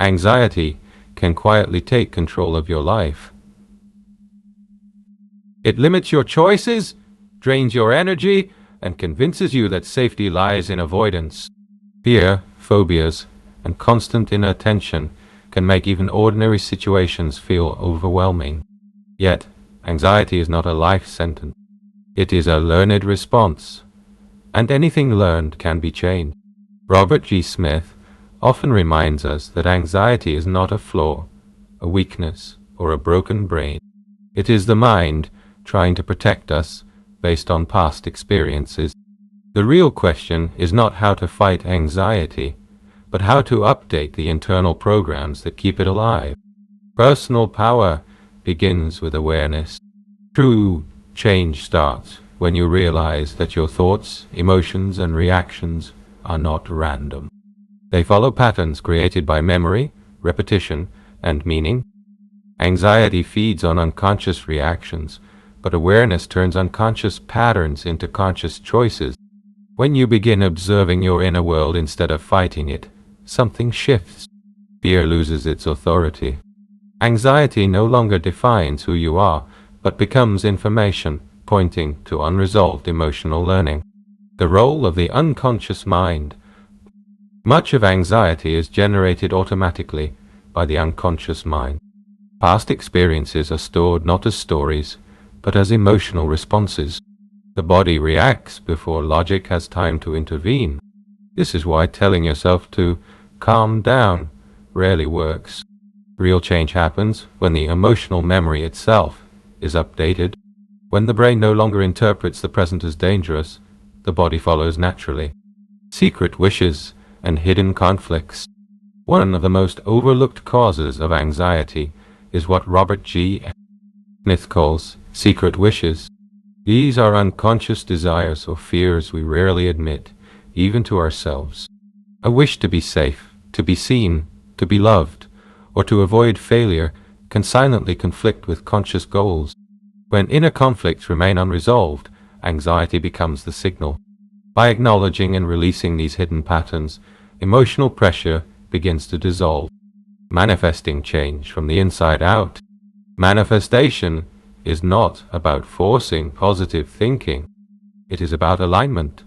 Anxiety can quietly take control of your life. It limits your choices, drains your energy, and convinces you that safety lies in avoidance. Fear, phobias, and constant inattention can make even ordinary situations feel overwhelming. Yet, anxiety is not a life sentence. It is a learned response, and anything learned can be changed. Robert G. Smith often reminds us that anxiety is not a flaw, a weakness, or a broken brain. It is the mind trying to protect us based on past experiences. The real question is not how to fight anxiety, but how to update the internal programs that keep it alive. Personal power begins with awareness. True change starts when you realize that your thoughts, emotions, and reactions are not random. They follow patterns created by memory, repetition, and meaning. Anxiety feeds on unconscious reactions, but awareness turns unconscious patterns into conscious choices. When you begin observing your inner world instead of fighting it, something shifts. Fear loses its authority. Anxiety no longer defines who you are, but becomes information pointing to unresolved emotional learning. The role of the unconscious mind. Much of anxiety is generated automatically by the unconscious mind. Past experiences are stored not as stories, but as emotional responses. The body reacts before logic has time to intervene. This is why telling yourself to calm down rarely works. Real change happens when the emotional memory itself is updated. When the brain no longer interprets the present as dangerous, the body follows naturally. Secret wishes and hidden conflicts. One of the most overlooked causes of anxiety is what Robert G. Smith calls secret wishes. These are unconscious desires or fears we rarely admit, even to ourselves. A wish to be safe, to be seen, to be loved, or to avoid failure can silently conflict with conscious goals. When inner conflicts remain unresolved, anxiety becomes the signal. By acknowledging and releasing these hidden patterns, emotional pressure begins to dissolve, manifesting change from the inside out. Manifestation is not about forcing positive thinking. It is about alignment.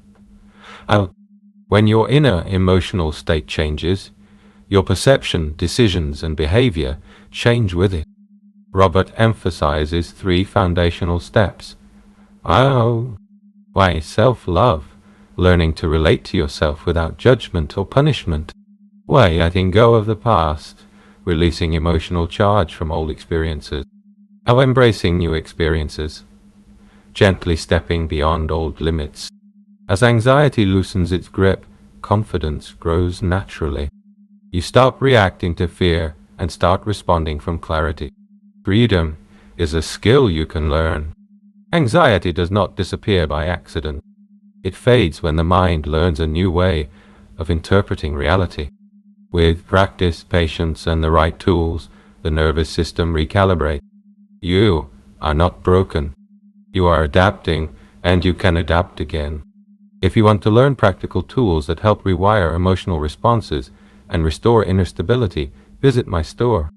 When your inner emotional state changes, your perception, decisions, and behavior change with it. Robert emphasizes 3 foundational steps. Why? Self-love, learning to relate to yourself without judgment or punishment. Why? Letting go of the past, releasing emotional charge from old experiences. How? Embracing new experiences, gently stepping beyond old limits. As anxiety loosens its grip, confidence grows naturally. You stop reacting to fear and start responding from clarity. Freedom is a skill you can learn. Anxiety does not disappear by accident. It fades when the mind learns a new way of interpreting reality. With practice, patience, and the right tools, the nervous system recalibrates. You are not broken. You are adapting, and you can adapt again. If you want to learn practical tools that help rewire emotional responses and restore inner stability, visit my store.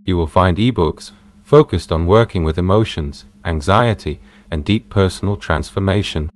You will find ebooks focused on working with emotions, anxiety, and deep personal transformation.